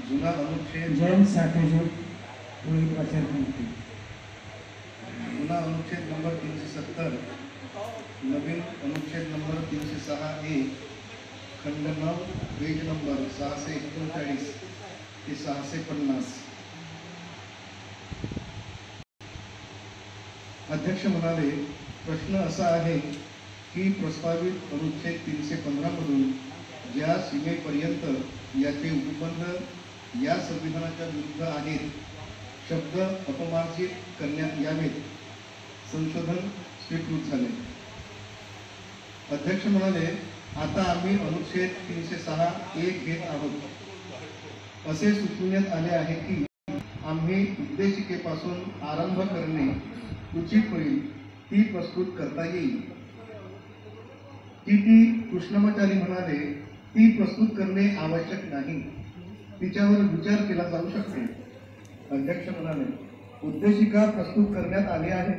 जुना अनुच्छेद जैन साठेजूर रोहित आचार्य मंत्री जुना अनुच्छेद नंबर 370, नवीन अनुच्छेद नंबर 306A, खंड 9, पेज नंबर 639 ते 650. अध्यक्ष म्हणाले, प्रश्न असा आहे की प्रस्तावित अनुच्छेद 315 मधून ज्या सीमेपर्यंत याचे उपबंध या संविधानाच्या विरुद्ध आहेत, शब्द अपमार्जित करण्यात यावेत, संशोधन स्वीकृत झाले. अध्यक्ष म्हणाले, आता आम्ही अनुच्छेद 306A घेत आहोत. असे सुचविण्यात आले आहे की आम्ही उद्देशिकेपासून आरंभ करणे उचित होईल, ती प्रस्तुत करता येईल. ती कृष्णमाचारी म्हणाले, ती प्रस्तुत करणे आवश्यक नाही, तिच्यावर विचार केला जाऊ शकते. अध्यक्ष म्हणाले, उद्देशिका प्रस्तुत करण्यात आली आहे.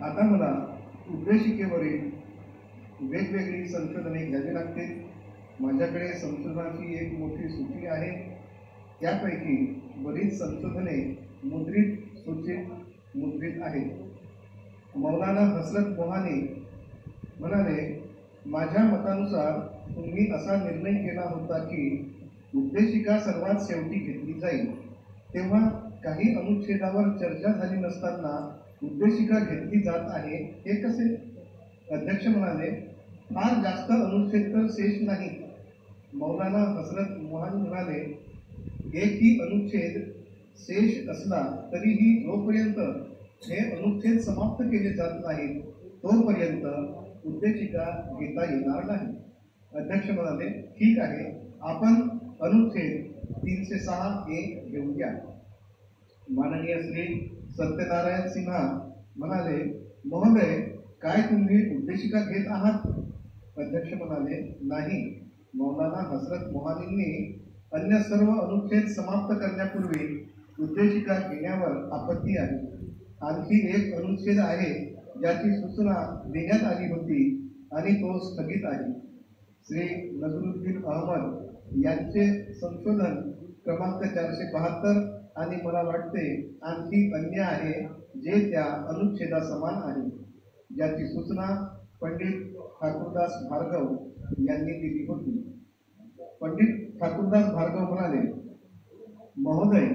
आता मला उद्देशिकेवरील वेगवेगळी संशोधने घ्यावी लागतील. माझ्याकडे संशोधनाची एक मोठी सूची आहे. त्यापैकी बरीच संशोधने मुद्रित सूचीत मुद्रित आहेत. मौलाना हसरत मोहानी म्हणाले, माझ्या मतानुसार तुम्ही असा निर्णय केला होता की उद्देशिका सर्वात शेवटी घेतली जाईल. तेव्हा काही अनुच्छेदावर चर्चा झाली नसताना उद्देशिका घेतली जात आहे, हे कसे? अध्यक्ष म्हणाले, फार जास्त अनुच्छेद तर शेष नाही. मौलाना हसरत मोहानी म्हणाले, एकही अनुच्छेद शेष असला तरीही जोपर्यंत हे अनुच्छेद समाप्त केले जात नाहीत तोपर्यंत उद्देशिका घेता येणार नाही. अध्यक्ष म्हणाले, ठीक आहे, आपण अनुच्छेद 306A घेऊया. माननीय श्री सत्यनारायण सिन्हा म्हणाले, महोदय, काय तुम्ही उद्देशिका घेत आहात? अध्यक्ष म्हणाले, नाही. मौलाना हसरत मोहानींनी अन्य सर्व अनुच्छेद समाप्त करण्यापूर्वी उद्देशिका घेण्यावर आपत्ती आहे. आणखी एक अनुच्छेद आहे ज्याची सूचना देण्यात आली होती आणि तो स्थगित आहे. श्री नजरुद्दीन अहमद यांचे संशोधन क्रमांक 472 आणि मला वाटते आणखी अन्य आहे जे त्या अनुच्छेदा समान आहे, ज्याची सूचना पंडित ठाकूरदास भार्गव यांनी दिली होती. पंडित ठाकूरदास भार्गव म्हणाले, महोदय,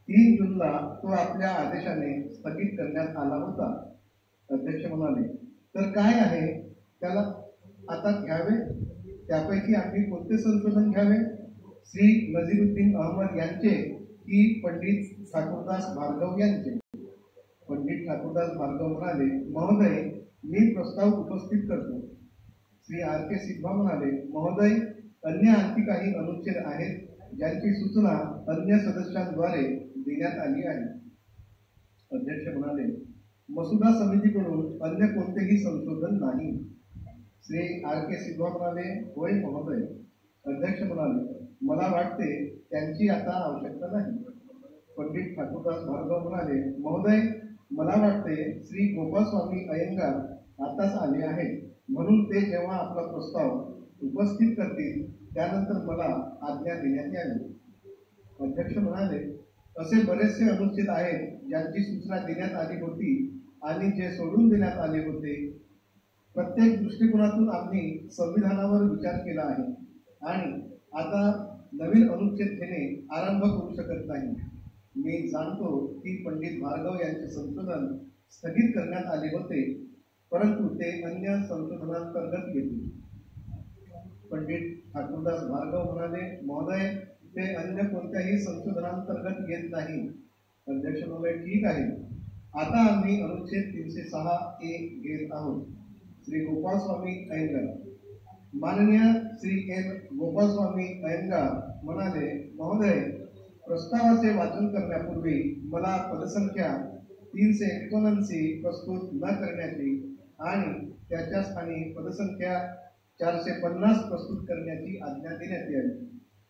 3 जूनला तो आपल्या आदेशाने स्थगित करण्यात आला होता. अध्यक्ष म्हणाले, तर काय आहे त्याला आता घ्यावे? त्यापैकी आम्ही कोणते संशोधन घ्यावे? श्री नजीरुद्दीन अहमद यांचे की पंडित ठाकूरदास भार्गव यांचे? पंडित ठाकूरदास भार्गव म्हणाले, महोदय, मी प्रस्ताव उपस्थित करतो. श्री R.K. सिद्धा म्हणाले, महोदय, अन्य आणखी काही अनुच्छेद आहेत ज्यांची सूचना अन्य सदस्यांद्वारे देण्यात आली आहे. अध्यक्ष म्हणाले, मसुदा समितीकडून अन्य कोणतेही संशोधन नाही. श्री R.K. सिद्धा म्हणाले, होय महोदय. अध्यक्ष म्हणाले, मला वाटते त्यांची आता आवश्यकता नाही. पंडित ठाकूरदास भार्गव म्हणाले, महोदय, मला वाटते श्री गोपालस्वामी अय्यंगार आताच आले आहेत, म्हणून ते जेव्हा आपला प्रस्ताव उपस्थित करतील त्यानंतर मला आज्ञा देण्यात यावी. अध्यक्ष म्हणाले, असे बरेचसे अनुच्छेद आहेत ज्यांची सूचना देण्यात आली होती आणि जे सोडून देण्यात आले होते. प्रत्येक दृष्टिकोनातून आम्ही संविधानावर विचार केला आहे आणि आता नवीन अनुच्छेद घेणे आरंभ करू शकत नाही. मी जाणतो की पंडित भार्गव यांचे संशोधन स्थगित करण्यात आले होते, परंतु ते अन्य संशोधनांतर्गत घेतले. पंडित ठाकूरदास भार्गव म्हणाले, महोदय, ते अन्य कोणत्याही संशोधनांतर्गत घेत नाही. अध्यक्ष म्हणाले, ठीक आहे, आता आम्ही अनुच्छेद 306A घेत आहोत. श्री गोपालस्वामी अय्यंगार. माननीय श्री N. गोपालस्वामी अय्यंगार म्हणाले, महोदय, प्रस्तावाचे वाचन करण्यापूर्वी मला पदसंख्या 379 प्रस्तुत न करण्याची आणि त्याच्या स्थानी पदसंख्या 450 प्रस्तुत करण्याची आज्ञा देण्यात यावी.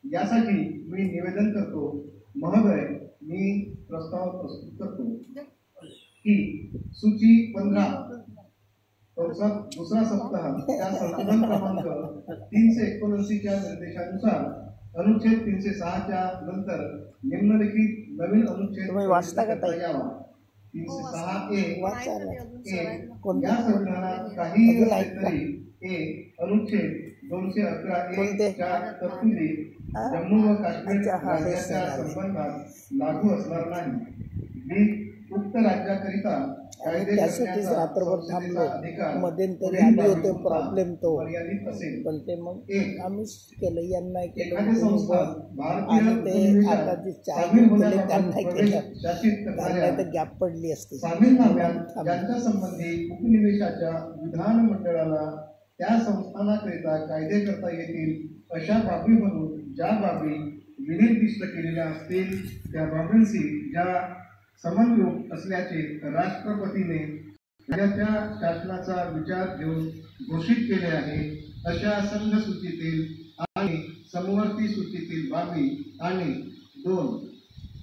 यासाठी मी निवेदन करतो. महोदय, मी प्रस्ताव प्रस्तुत करतो की सूची 15 दुसरा सप्ताह त्या संशोधन क्रमांक 379 च्या निर्देशानुसार अनुच्छेद 306च्या नंतर निम्नलिखित नवीन अनुच्छेद तुम्ही वाचता का ताई? यावा. 306A वाचा ना. या संविधानात काही अजून असले ऐका. तरी अनुच्छेद 211A कोणते? च्या तरतुदी हा? जम्मू व काश्मीर अच्छा, हा, हे राज्याच्या सगळं. संबंधात लागू असणार नाही. उक्त राज्याकरिता कायदे त्यासाठीच करण्याचा रात्रभर संसदेचा थांबलो. अधिकार मध्यंतरी पुढील आली होते बाबीपुरता प्रॉब्लेम तो. मर्यादित असेल. पण ते मग एक, आम्हीच केलं, यांना केलं एखादी संस्था आणि भारतीय ते उपनिवेशात आता जे चार सामील केले होण्याबाबत त्यांना प्रवेश केलं. शासित त्यांना करणाऱ्या तर गॅप पडली असते. सामीलनाम्यात ज्यांच्या संबंधी उपनिवेशाच्या विधानमंडळाला त्या संस्थानाकरिता कायदे करता येतील अशा बाबी म्हणून ज्या बाबी विनिर्दिष्ट केलेल्या असतील त्या बाबींशी ज्या समन्वय असल्याचे राष्ट्रपतीने राज्याच्या शासनाचा विचार घेऊन घोषित केले आहे अशा संघ सूचीतील आणि समवर्ती सूचीतील बाबी आणि 2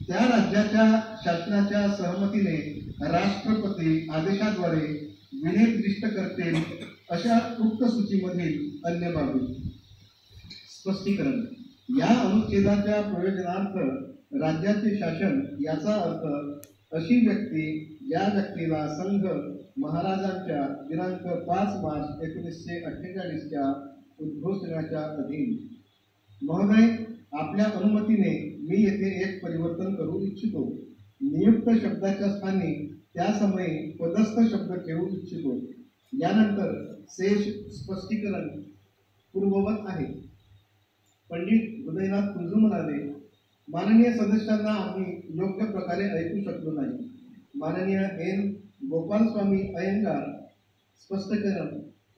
त्या राज्याच्या शासनाच्या सहमतीने राष्ट्रपती आदेशाद्वारे विनिर्दिष्ट करतील अशा उक्त सूचीमधील अन्य बाबी. स्पष्टीकरण. या अनुच्छेदाच्या प्रयोजनार्थ राज्याचे शासन याचा अर्थ अशी व्यक्ती ज्या व्यक्तीला संघ महाराजांच्या दिनांक 5 मार्च 1948च्या उद्घोषणाच्या अधीन. महोदय, आपल्या अनुमतीने मी येथे एक परिवर्तन करू इच्छितो. नियुक्त शब्दाच्या स्थानी त्या समयी पदस्थ शब्द ठेवू इच्छितो. यानंतर शेष स्पष्टीकरण पूर्ववत आहे. पंडित उदयनाथ कुंजू म्हणाले, माननीय सदस्यांना आम्ही योग्य प्रकारे ऐकू शकलो नाही. माननीय एन गोपालस्वामी अय्यंगार. स्पष्टीकरण.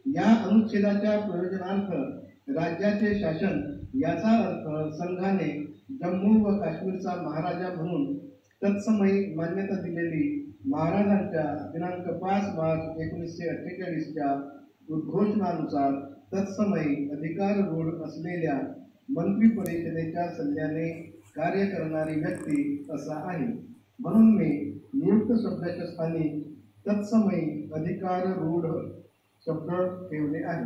या अनुच्छेदाच्या प्रयोजनार्थ राज्याचे शासन याचा अर्थ संघाने जम्मू व काश्मीरचा महाराजा म्हणून तत्समयी मान्यता दिलेली महाराजांच्या दिनांक 5 मार्च 1948च्या उद्घोषणानुसार तत्समयी अधिकाररूढ असलेल्या मंत्री परिषदेच्या सल्ल्याने कार्य करणारी व्यक्ती असा आहे. म्हणून मी नियुक्त शब्दाच्या स्थानी तत्समयी अधिकाररूढ शब्द ठेवले आहे.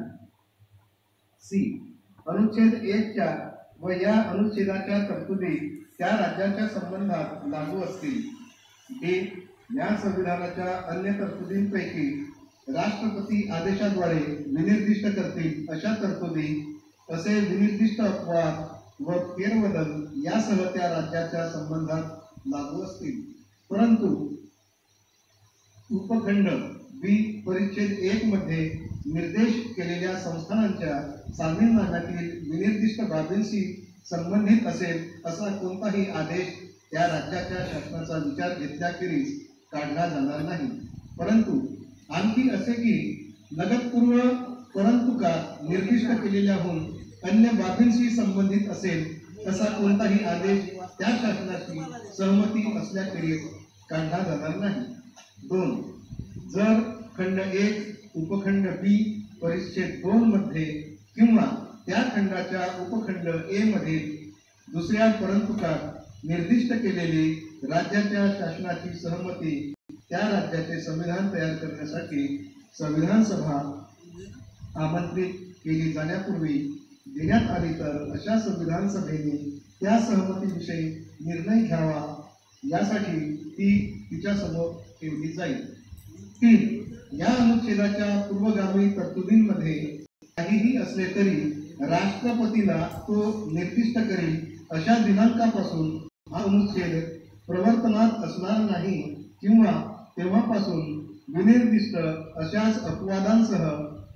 सी. अनुच्छेद 1च्या व या अनुच्छेदाच्या तरतुदी त्या राज्याच्या संबंधात लागू असतील. डी. या संविधानाच्या अन्य तरतुदींपैकी राष्ट्रपती आदेशाद्वारे विनिर्दिष्ट करतील अशा तरतुदी असे विनिर्दिष्ट अपवाद व फेरबदल यासह त्या राज्याच्या संबंधात लागू असतील. परंतु उपखंड बी परिच्छेद 1 मध्ये निर्देश केलेल्या संस्थानांच्या सामीलनाम्यातील विनिर्दिष्ट बाबींशी संबंधित असेल असा कोणताही आदेश त्या राज्याच्या शासनाचा विचार घेतल्याखेरीज काढला जाणार नाही. परंतु आणखी असे की लगतपूर्व परंतु का निर्दिष्ट केलेल्याहून अन्य बाबींशी संबंधित असेल तसा कोणताही आदेश त्या शासनाची सहमती असल्याखेरीज काढला जाणार नाही. 2. जर खंड 1 उपखंड बी परिच्छेद 2 मध्ये किंवा त्या खंडाच्या उपखंड ए मध्ये दुसऱ्या परंतुकात निर्दिष्ट केलेली राज्याच्या शासनाची सहमती त्या राज्याचे संविधान तयार करण्यासाठी संविधान सभा आमंत्रित केली जाण्यापूर्वी देण्यात आली तर अशा संविधान सभेने त्या सहमतीविषयी निर्णय घ्यावा यासाठी ती तिच्यासमोर ठेवली जाईल. 3. या अनुच्छेदाच्या पूर्वगामी तरतुदींमध्ये काहीही असले तरी राष्ट्रपतीला तो निर्दिष्ट करेल अशा दिनांकापासून हा अनुच्छेद प्रवर्तनात असणार नाही किंवा तेव्हापासून विनिर्दिष्ट अशाच अपवादांसह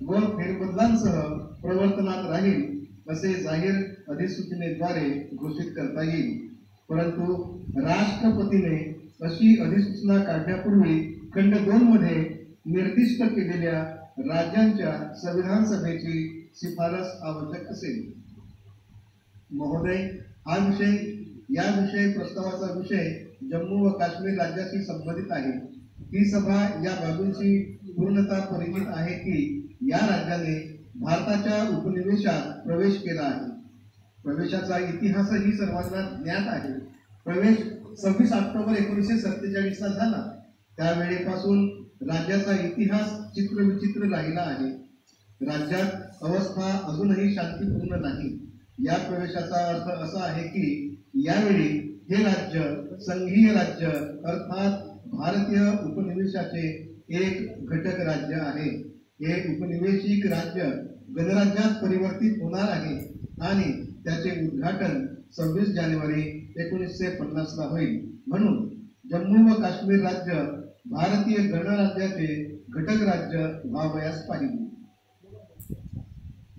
व फेरबदलांसह प्रवर्तनात राहील असे जाहीर अधिसूचनेद्वारे घोषित करता येईल. परंतु राष्ट्रपतीने अशी अधिसूचना काढण्यापूर्वी खंड 2 मध्ये निर्दिष्ट केलेल्या राज्यांच्या संविधान सभेची शिफारस आवश्यक असेल. महोदय, या विषय प्रस्तावाचा विषय जम्मू व काश्मीर राज्याशी संबंधित आहे. ही सभा या बाबींशी पूर्णतः परिचित आहे की या राज्याने भारताच्या उपनिवेशात प्रवेश केला आहे. प्रवेशाचा इतिहासही सर्वांना ज्ञात आहे. प्रवेश 26 ऑक्टोबर 1947 ला झाला. त्यावेळेपासून राज्याचा इतिहास चित्रविचित्र राहिला आहे. राज्यात अवस्था अजूनही शांतीपूर्ण नाही. या प्रवेशाचा अर्थ असा आहे की यावेळी हे राज्य संघीय राज्य अर्थात भारतीय उपनिवेशाचे एक घटक राज्य आहे. हे उपनिवेशिक राज्य गणराज्यात परिवर्तित होणार आहे आणि त्याचे उद्घाटन 26 जानेवारी 1950 ला होईल. म्हणून जम्मू व काश्मीर राज्य भारतीय गणराज्याचे घटक राज्य व्हावयास पाहिजे.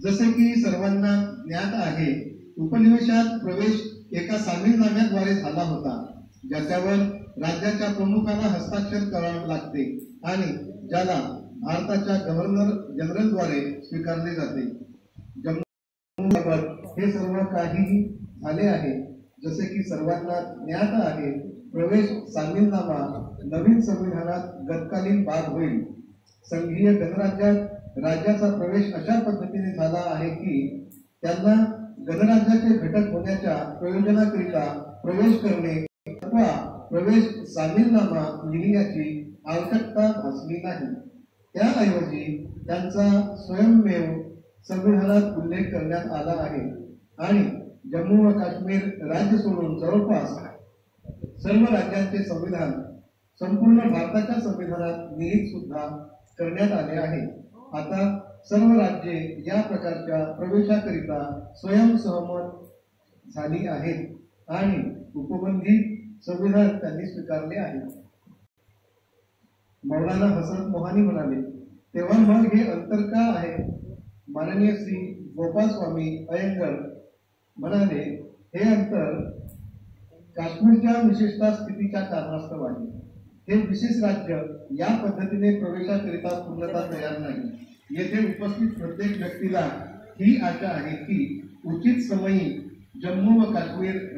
जसे की सर्वांना ज्ञात आहे, उपनिवेशात प्रवेश एका सामीलनाम्याद्वारे झाला होता, ज्याच्यावर राज्याच्या प्रमुखाला हस्ताक्षर करावे लागते आणि ज्याला भारताच्या गव्हर्नर जनरलद्वारे स्वीकारले जाते. जम्मूबाबत हे सर्व काही झाले आहे. जसे की सर्वांना ज्ञात आहे, प्रवेश सामीलनामा नवीन संविधानात गतकालीन बाब होईल. संघीय गणराज्यात राज्याचा प्रवेश अशा पद्धतीने झाला आहे की त्यांना गणराज्याचे घटक होण्याच्या प्रयोजनाकरिता प्रवेश करणे अथवा प्रवेश सामीलनामा लिहिण्याची आवश्यकता भासली नाही. त्याऐवजी त्यांचा स्वयंमेव संविधानात उल्लेख करण्यात आला आहे आणि जम्मू व काश्मीर राज्य सोडून जवळपास सर्व राज्यांचे संविधान संपूर्ण भारताच्या संविधानात निहित सुद्धा करण्यात आले आहे. आता सर्व राज्ये या प्रकारच्या प्रवेशाकरिता स्वयंसहमत झाली आहेत आणि उपबंधित संविधान त्यांनी स्वीकारले आहे. मौलाना हसन मोहानी म्हणाले, तेव्हा मग हे अंतर का आहे? माननीय श्री गोपाल स्वामी अय्यंगर म्हणाले, हे अंतर काश्मीरच्या विशेषतः स्थितीच्या कारणास्तव आहे. हे विशेष राज्य या पद्धतीने प्रवेशाकरिता पूर्णतः तयार नाही. येथे उपस्थित प्रत्येक व्यक्तीला ही आशा आहे की उचित समयी जम्मू व काश्मीर